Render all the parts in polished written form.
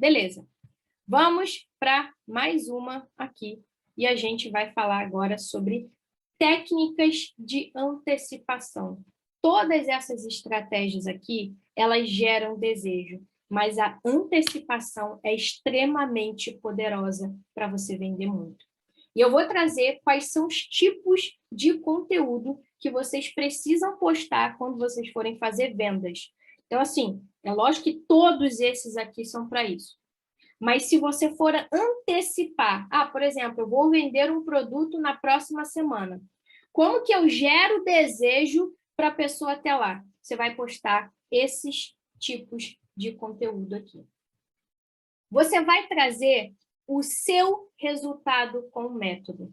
Beleza. Vamos para mais uma aqui. E a gente vai falar agora sobre técnicas de antecipação. Todas essas estratégias aqui, elas geram desejo, mas a antecipação é extremamente poderosa para você vender muito. E eu vou trazer quais são os tipos de conteúdo que vocês precisam postar quando vocês forem fazer vendas. Então, assim, é lógico que todos esses aqui são para isso. Mas se você for antecipar, por exemplo, eu vou vender um produto na próxima semana. Como que eu gero desejo para a pessoa até lá? Você vai postar esses tipos de conteúdo aqui. Você vai trazer o seu resultado com o método.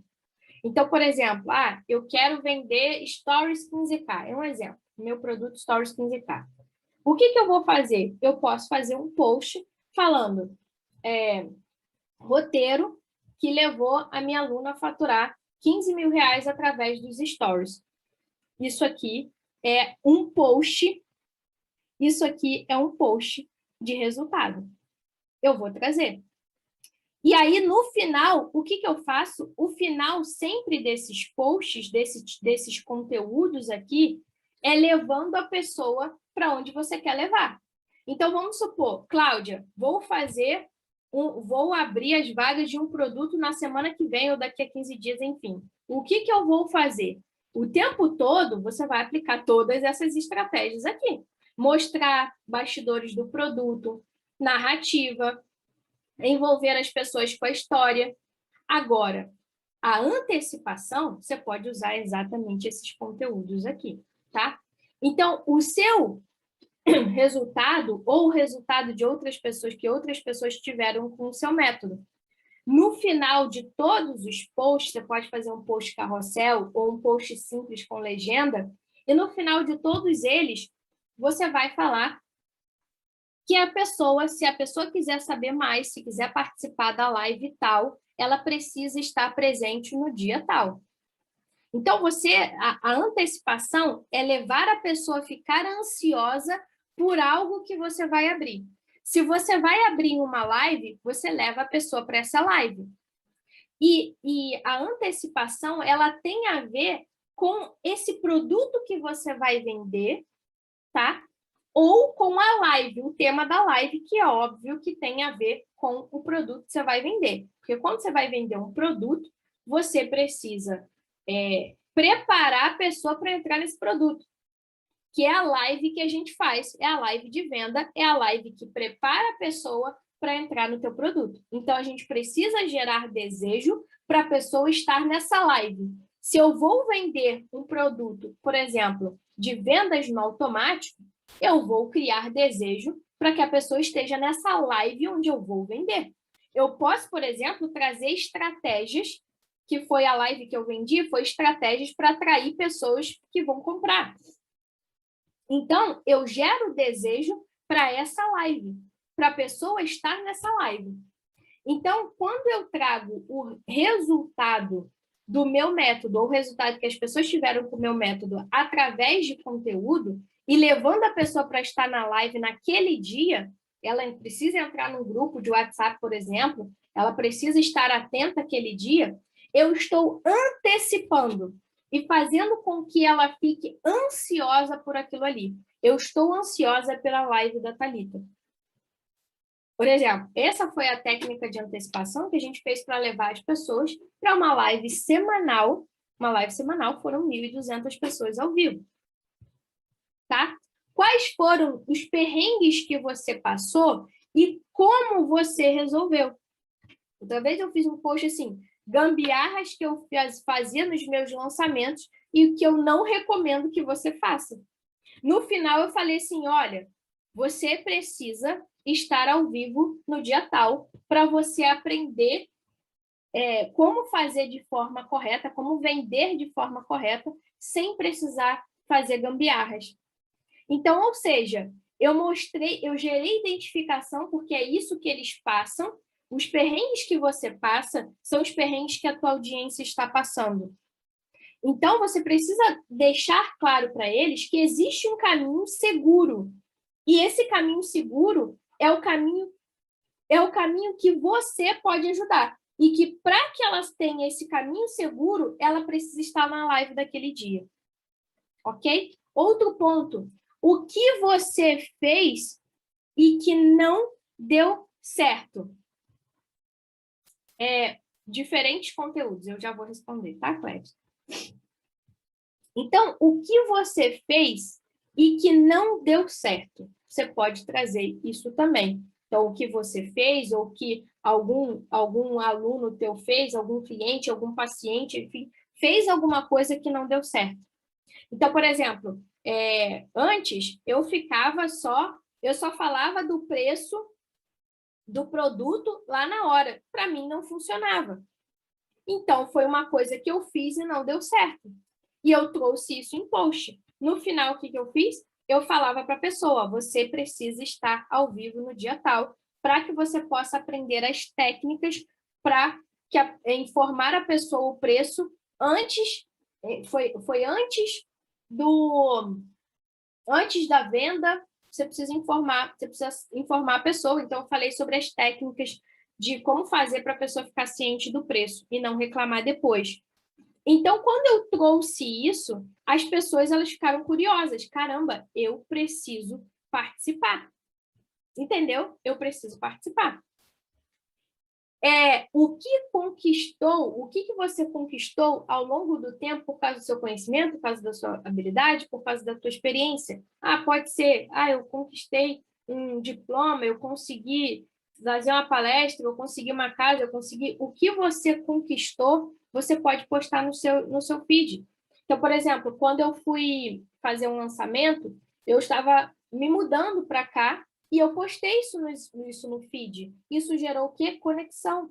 Então, por exemplo, eu quero vender Stories 15K. É um exemplo, meu produto Stories 15K. O que eu vou fazer? Eu posso fazer um post falando roteiro que levou a minha aluna a faturar R$ 15.000 através dos stories. Isso aqui é um post. Isso aqui é um post de resultado. Eu vou trazer. E aí, no final, o que eu faço? O final sempre desses posts, desses conteúdos aqui, é levando a pessoa para onde você quer levar. Então, vamos supor, Cláudia, vou abrir as vagas de um produto na semana que vem ou daqui a 15 dias, enfim. O que eu vou fazer? O tempo todo, você vai aplicar todas essas estratégias aqui. Mostrar bastidores do produto, narrativa, envolver as pessoas com a história. Agora, a antecipação, você pode usar exatamente esses conteúdos aqui, tá? Então, o seu resultado ou o resultado de outras pessoas que outras pessoas tiveram com o seu método. No final de todos os posts, você pode fazer um post carrossel ou um post simples com legenda, e no final de todos eles, você vai falar que se a pessoa quiser saber mais, se quiser participar da live tal, ela precisa estar presente no dia tal. Então, a antecipação é levar a pessoa a ficar ansiosa por algo que você vai abrir. Se você vai abrir uma live, você leva a pessoa para essa live. E a antecipação, ela tem a ver com esse produto que você vai vender, tá? Ou com a live, o tema da live, que é óbvio que tem a ver com o produto que você vai vender. Porque quando você vai vender um produto, você precisa preparar a pessoa para entrar nesse produto, que é a live que a gente faz, é a live de venda, é a live que prepara a pessoa para entrar no teu produto. Então, a gente precisa gerar desejo para a pessoa estar nessa live. Se eu vou vender um produto, por exemplo, de vendas no automático, eu vou criar desejo para que a pessoa esteja nessa live onde eu vou vender. Eu posso, por exemplo, trazer estratégias, que foi a live que eu vendi, foi estratégias para atrair pessoas que vão comprar. Então, eu gero desejo para essa live, para a pessoa estar nessa live. Então, quando eu trago o resultado do meu método, ou o resultado que as pessoas tiveram com o meu método através de conteúdo, e levando a pessoa para estar na live naquele dia, ela precisa entrar num grupo de WhatsApp, por exemplo, ela precisa estar atenta àquele dia, eu estou antecipando e fazendo com que ela fique ansiosa por aquilo ali. Eu estou ansiosa pela live da Thalita. Por exemplo, essa foi a técnica de antecipação que a gente fez para levar as pessoas para uma live semanal. Uma live semanal foram 1.200 pessoas ao vivo. Tá? Quais foram os perrengues que você passou e como você resolveu? Outra vez eu fiz um post assim, gambiarras que eu fazia nos meus lançamentos e que eu não recomendo que você faça. No final, eu falei assim, olha, você precisa estar ao vivo no dia tal para você aprender como fazer de forma correta, como vender de forma correta, sem precisar fazer gambiarras. Então, ou seja, eu gerei identificação, porque é isso que eles passam, os perrengues que você passa são os perrengues que a tua audiência está passando. Então, você precisa deixar claro para eles que existe um caminho seguro. E esse caminho seguro é o caminho é o caminho que você pode ajudar. E que, para que elas tenham esse caminho seguro, ela precisa estar na live daquele dia. Ok? Outro ponto. O que você fez e que não deu certo? Diferentes conteúdos. Eu já vou responder, tá, Clédia? Então, o que você fez e que não deu certo? Você pode trazer isso também. Então, o que você fez, ou que algum aluno teu fez, algum cliente, algum paciente, enfim, fez alguma coisa que não deu certo. Então, por exemplo, antes eu só falava do preço do produto lá na hora. Para mim não funcionava. Então, foi uma coisa que eu fiz e não deu certo. E eu trouxe isso em post. No final, o que eu fiz? Eu falava para a pessoa, você precisa estar ao vivo no dia tal, para que você possa aprender as técnicas para informar a pessoa o preço antes, foi antes da venda, você precisa informar a pessoa. Então, eu falei sobre as técnicas de como fazer para a pessoa ficar ciente do preço e não reclamar depois. Então, quando eu trouxe isso, as pessoas elas ficaram curiosas. Caramba, eu preciso participar. Entendeu? Eu preciso participar. O que você conquistou ao longo do tempo por causa do seu conhecimento, por causa da sua habilidade, por causa da tua experiência? Pode ser, eu conquistei um diploma, eu consegui fazer uma palestra, eu consegui uma casa, eu consegui... O que você conquistou, você pode postar no seu feed. Então, por exemplo, quando eu fui fazer um lançamento, eu estava me mudando para cá, e eu postei isso no feed. Isso gerou o quê? Conexão.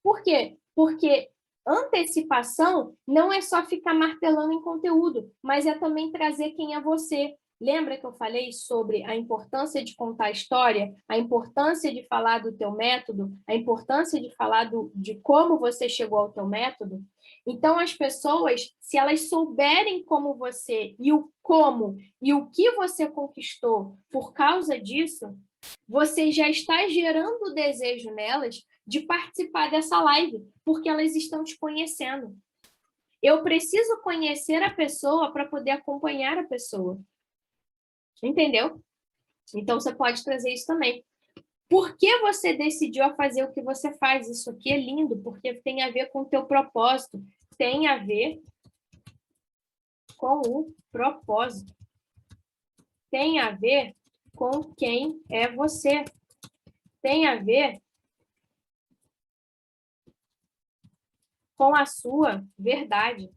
Por quê? Porque antecipação não é só ficar martelando em conteúdo, mas é também trazer quem é você. Lembra que eu falei sobre a importância de contar a história, a importância de falar do teu método, a importância de falar de como você chegou ao teu método? Então, as pessoas, se elas souberem como você e o como e o que você conquistou por causa disso, você já está gerando o desejo nelas de participar dessa live, porque elas estão te conhecendo. Eu preciso conhecer a pessoa para poder acompanhar a pessoa. Entendeu? Então, você pode trazer isso também. Por que você decidiu fazer o que você faz? Isso aqui é lindo, porque tem a ver com o teu propósito, tem a ver com o propósito, tem a ver com quem é você, tem a ver com a sua verdade,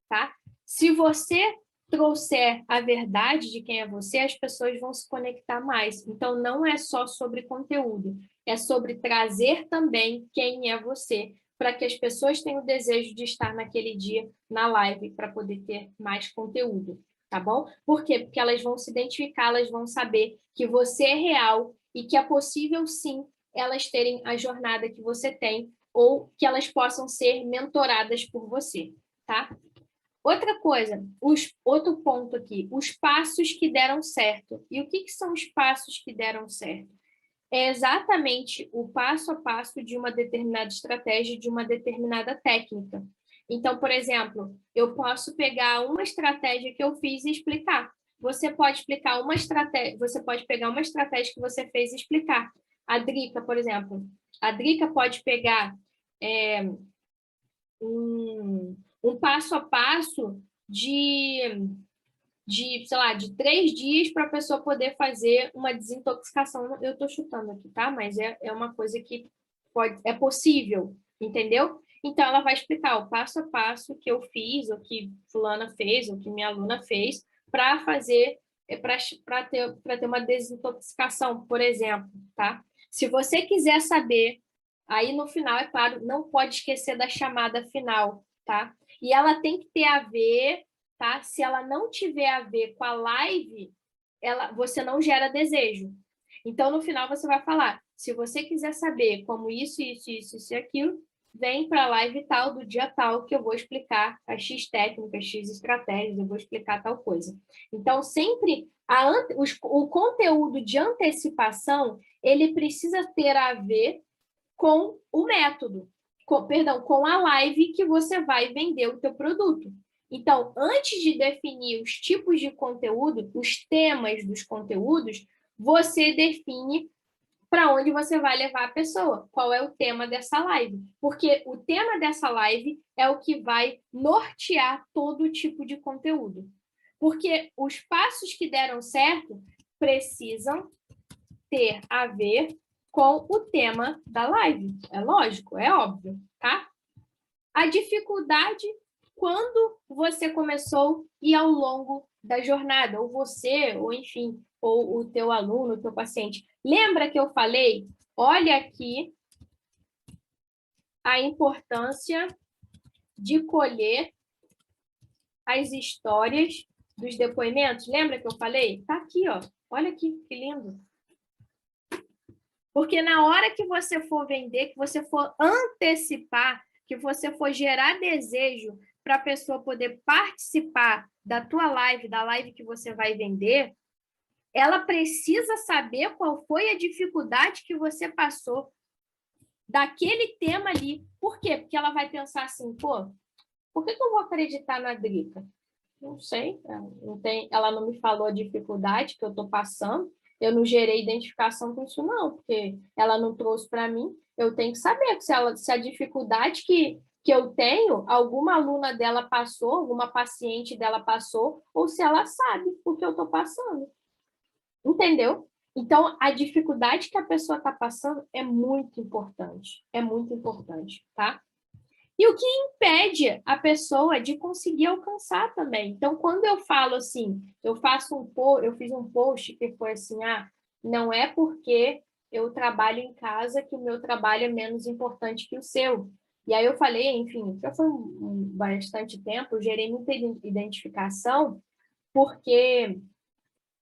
tá? Se você trouxer a verdade de quem é você, as pessoas vão se conectar mais. Então, não é só sobre conteúdo, é sobre trazer também quem é você, para que as pessoas tenham o desejo de estar naquele dia na live, para poder ter mais conteúdo, tá bom? Por quê? Porque elas vão se identificar, elas vão saber que você é real e que é possível, sim, elas terem a jornada que você tem, ou que elas possam ser mentoradas por você, tá? Outra coisa, outro ponto aqui, os passos que deram certo. E o que são os passos que deram certo? É exatamente o passo a passo de uma determinada estratégia, de uma determinada técnica. Então, por exemplo, eu posso pegar uma estratégia que eu fiz e explicar. Você pode explicar uma estratégia, você pode pegar uma estratégia que você fez e explicar. A Drica, por exemplo, a Drica pode pegar um passo a passo sei lá, de 3 dias para a pessoa poder fazer uma desintoxicação. Eu estou chutando aqui, tá? Mas é uma coisa que é possível, entendeu? Então, ela vai explicar o passo a passo que eu fiz, ou que fulana fez, ou que minha aluna fez, para fazer, para ter uma desintoxicação, por exemplo, tá? Se você quiser saber, aí no final, é claro, não pode esquecer da chamada final, tá? E ela tem que ter a ver, tá? Se ela não tiver a ver com a live, você não gera desejo. Então, no final, você vai falar, se você quiser saber como isso e aquilo, vem para a live tal, do dia tal, que eu vou explicar as X técnicas, X estratégias, eu vou explicar tal coisa. Então, sempre O conteúdo de antecipação, ele precisa ter a ver com o método, com a live que você vai vender o teu produto. Então, antes de definir os tipos de conteúdo, os temas dos conteúdos, você define para onde você vai levar a pessoa, qual é o tema dessa live. Porque o tema dessa live é o que vai nortear todo tipo de conteúdo. Porque os passos que deram certo precisam ter a ver com o tema da live. É lógico, é óbvio, tá? A dificuldade quando você começou e ao longo da jornada, ou você, ou enfim, ou o teu aluno, o teu paciente. Lembra que eu falei? Olha aqui a importância de colher as histórias dos depoimentos. Lembra que eu falei? Tá aqui, ó. Olha aqui, que lindo. Porque na hora que você for vender, que você for antecipar, que você for gerar desejo para a pessoa poder participar da tua live, da live que você vai vender, ela precisa saber qual foi a dificuldade que você passou daquele tema ali. Por quê? Porque ela vai pensar assim, pô, por que eu vou acreditar na Drica? Não sei, ela não me falou a dificuldade que eu estou passando, eu não gerei identificação com isso, não, porque ela não trouxe para mim. Eu tenho que saber se a dificuldade que eu tenho, alguma aluna dela passou, alguma paciente dela passou, ou se ela sabe o que eu estou passando. Entendeu? Então, a dificuldade que a pessoa está passando é muito importante, tá? E o que impede a pessoa de conseguir alcançar também. Então, quando eu falo assim, eu fiz um post que foi assim, não é porque eu trabalho em casa que o meu trabalho é menos importante que o seu. E aí eu falei, enfim, já foi bastante tempo, eu gerei muita identificação, porque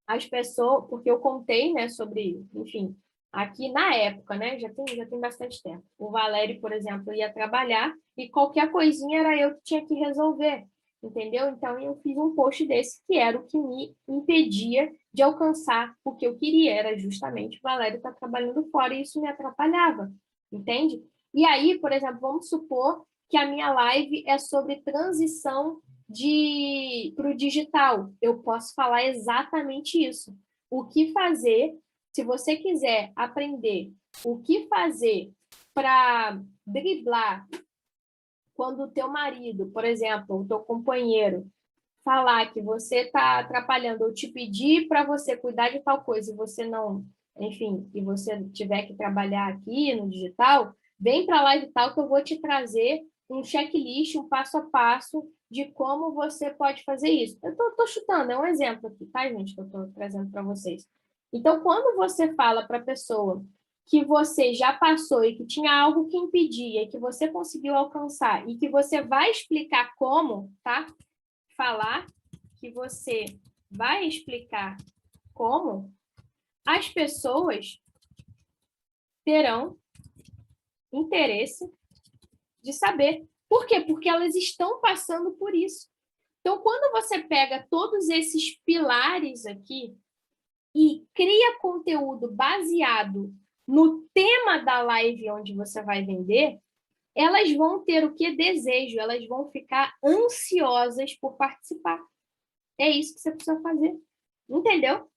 as pessoas, porque eu contei, né, sobre, enfim, aqui na época, né, já tem bastante tempo. O Valério, por exemplo, ia trabalhar e qualquer coisinha era eu que tinha que resolver, entendeu? Então eu fiz um post desse que era o que me impedia de alcançar o que eu queria, era justamente o Valério estar trabalhando fora e isso me atrapalhava, entende? E aí, por exemplo, vamos supor que a minha live é sobre transição para o digital. Eu posso falar exatamente isso. O que fazer, se você quiser aprender o que fazer para driblar quando o teu marido, por exemplo, o teu companheiro, falar que você está atrapalhando ou te pedir para você cuidar de tal coisa e você não, enfim, e você tiver que trabalhar aqui no digital, vem para a live tal que eu vou te trazer um checklist, um passo a passo de como você pode fazer isso. Eu estou chutando, é um exemplo aqui, tá, gente, que eu estou trazendo para vocês. Então, quando você fala para a pessoa que você já passou e que tinha algo que impedia, e que você conseguiu alcançar, e que você vai explicar como, tá? Falar que você vai explicar como, as pessoas terão interesse de saber. Por quê? Porque elas estão passando por isso. Então, quando você pega todos esses pilares aqui e cria conteúdo baseado no tema da live onde você vai vender, elas vão ter o que desejo, elas vão ficar ansiosas por participar. É isso que você precisa fazer. Entendeu?